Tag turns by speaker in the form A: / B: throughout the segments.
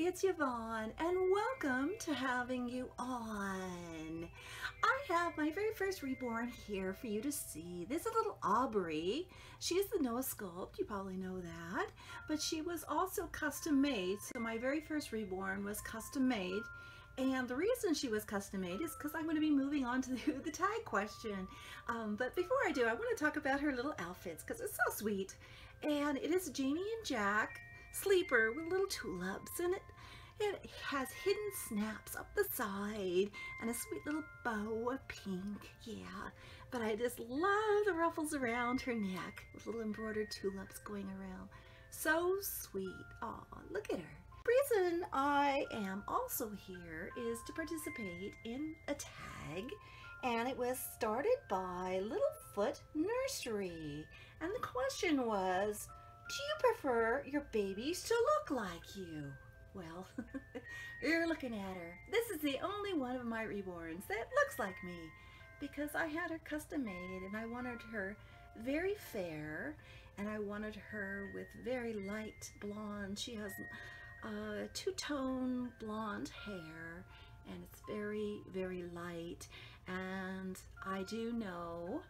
A: it's Yvonne and welcome to Having You On. I have my very first reborn here for you to see. This is little Aubrey. She is the Noah sculpt, you probably know that, but she was also custom made. So my very first reborn was custom made. And the reason she was custom made is because I'm going to be moving on to the tag question. But before I do, I want to talk about her little outfits because it's so sweet. And it is Jamie and Jack sleeper with little tulips, and it has hidden snaps up the side and a sweet little bow of pink. Yeah, but I just love the ruffles around her neck with little embroidered tulips going around. So sweet. Oh, look at her. The reason I am also here is to participate in a tag, and it was started by Little Foot Nursery, and the question was, do you prefer your babies to look like you? Well, you're looking at her. This is the only one of my reborns that looks like me because I had her custom made, and I wanted her very fair, and I wanted her with very light blonde. She has two-tone blonde hair, and it's very, very light. And I do know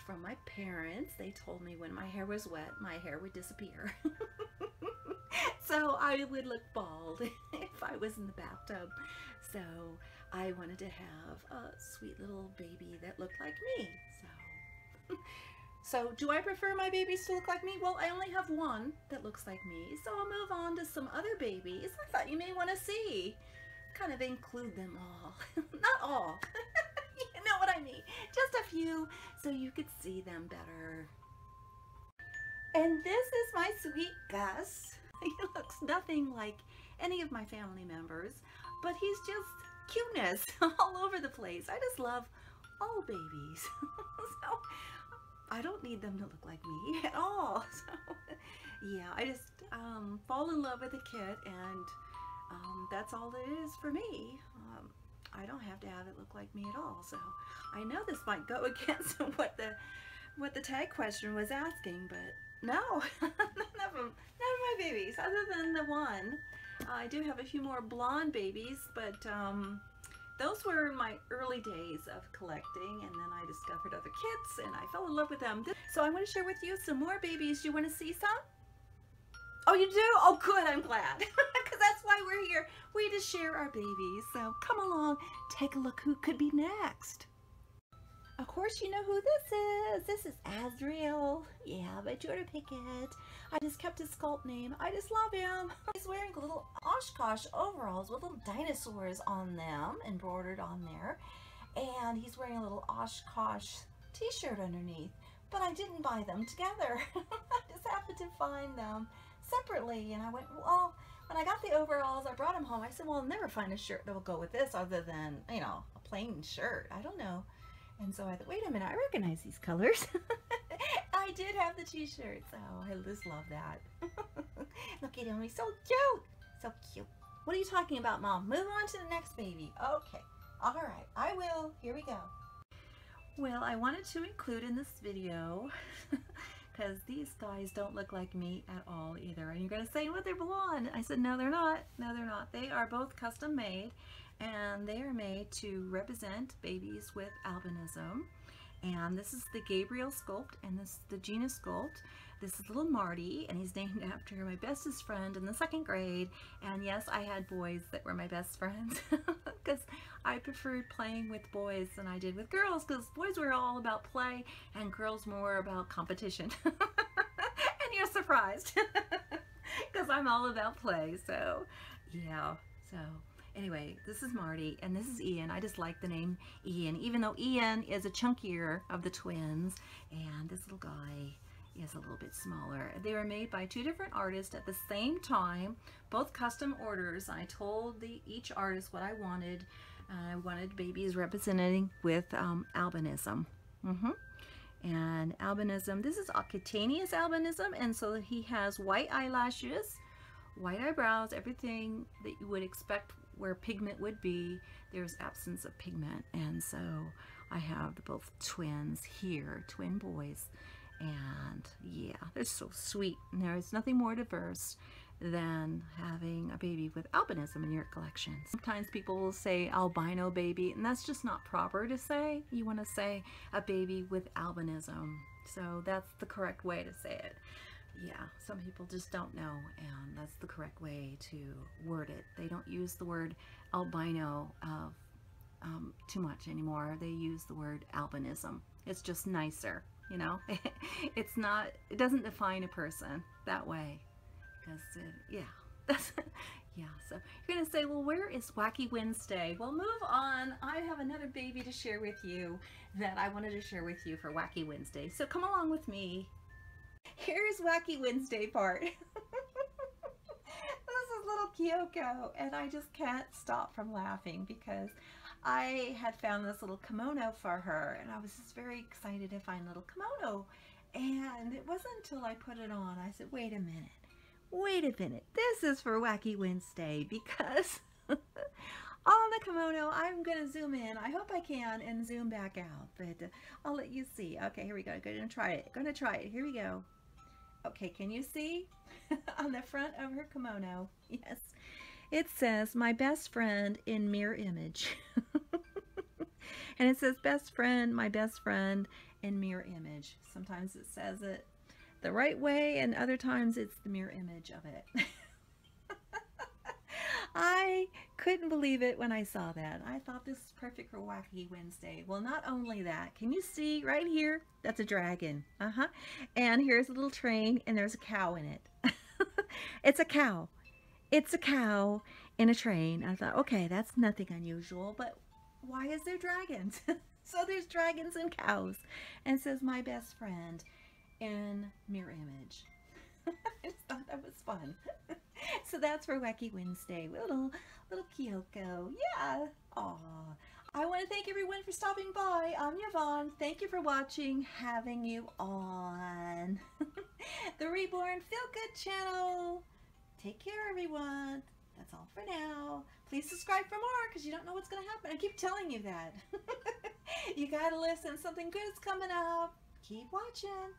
A: from my parents, they told me when my hair was wet, my hair would disappear. So I would look bald if I was in the bathtub. So I wanted to have a sweet little baby that looked like me. So do I prefer my babies to look like me? Well, I only have one that looks like me, so I'll move on to some other babies I thought you may want to see. Kind of include them all. Not all. You know what I mean. Just a few so you could see them better. And this is my sweet Gus. He looks nothing like any of my family members, but he's just cuteness all over the place. I just love all babies. So I don't need them to look like me at all. So yeah, I just fall in love with a kid, and that's all it is for me. I don't have to have it look like me at all. So I know this might go against what the tag question was asking, but no, none of my babies, other than the one. I do have a few more blonde babies, but those were my early days of collecting, and then I discovered other kits and I fell in love with them. So I want to share with you some more babies. Do you want to see some? Oh, you do? Oh, good. I'm glad. Because that's why we're here. We just share our babies. So come along, take a look who could be next. Of course, you know who this is. This is Azrael. Yeah, but you ought to pick it. I just kept his sculpt name. I just love him. He's wearing little Oshkosh overalls with little dinosaurs on them, embroidered on there. And he's wearing a little Oshkosh t-shirt underneath. But I didn't buy them together. I just happened to find them separately. And I went, well, when I got the overalls, I brought them home. I said, well, I'll never find a shirt that will go with this other than, you know, a plain shirt. I don't know. And so I thought, wait a minute, I recognize these colors. I did have the t-shirt, so I just love that. Look at him, he's so cute. So cute. What are you talking about, Mom? Move on to the next baby. Okay, all right, I will. Here we go. Well, I wanted to include in this video, because these guys don't look like me at all either. And you're going to say, well, they're blonde. I said, no, they're not. No, they're not. They are both custom made. And they are made to represent babies with albinism. And this is the Gabriel sculpt, and this is the Gina sculpt. This is little Marty, and he's named after my bestest friend in the 2nd grade. And yes, I had boys that were my best friends because I preferred playing with boys than I did with girls, because boys were all about play and girls more about competition. And you're surprised because I'm all about play. So yeah, so anyway, this is Marty, and this is Ian. I just like the name Ian, even though Ian is a chunkier of the twins, and this little guy is a little bit smaller. They were made by 2 different artists at the same time, both custom orders. I told each artist what I wanted. I wanted babies representing with albinism. And albinism, this is cutaneous albinism, and so he has white eyelashes, white eyebrows, everything that you would expect where pigment would be. There's absence of pigment, and so I have both twins here, twin boys, and yeah, they're so sweet. And there's nothing more diverse than having a baby with albinism in your collection. Sometimes people will say albino baby, and that's just not proper to say. You want to say a baby with albinism. So that's the correct way to say it. Yeah, some people just don't know, and that's the correct way to word it. They don't use the word albino too much anymore. They use the word albinism. It's just nicer, you know. It's not, it doesn't define a person that way. Because, yeah, that's, yeah, so you're going to say, well, where is Wacky Wednesday? Well, move on. I have another baby to share with you that I wanted to share with you for Wacky Wednesday. So come along with me. Here's Wacky Wednesday part. This is little Kyoko, and I just can't stop from laughing because I had found this little kimono for her, and I was just very excited to find a little kimono. And it wasn't until I put it on, I said, wait a minute, this is for Wacky Wednesday, because on the kimono, I'm going to zoom in. I hope I can, and zoom back out, but I'll let you see. Okay, here we go. I'm going to try it. Here we go. Okay, can you see? On the front of her kimono, yes, it says, my best friend in mirror image. And it says, best friend, my best friend in mirror image. Sometimes it says it the right way, and other times it's the mirror image of it. I couldn't believe it when I saw that. I thought this is perfect for Wacky Wednesday. Well, not only that, can you see right here? That's a dragon. And here's a little train, and there's a cow in it. It's a cow. It's a cow in a train. I thought, okay, that's nothing unusual, but why is there dragons? So there's dragons and cows, and it says my best friend in mirror image. I just thought that was fun. So that's for Wacky Wednesday. Little Kyoko. Yeah. Aw. I want to thank everyone for stopping by. I'm Yvonne. Thank you for watching Having You On. The Reborn Feel Good channel. Take care, everyone. That's all for now. Please subscribe for more, because you don't know what's going to happen. I keep telling you that. You got to listen. Something good is coming up. Keep watching.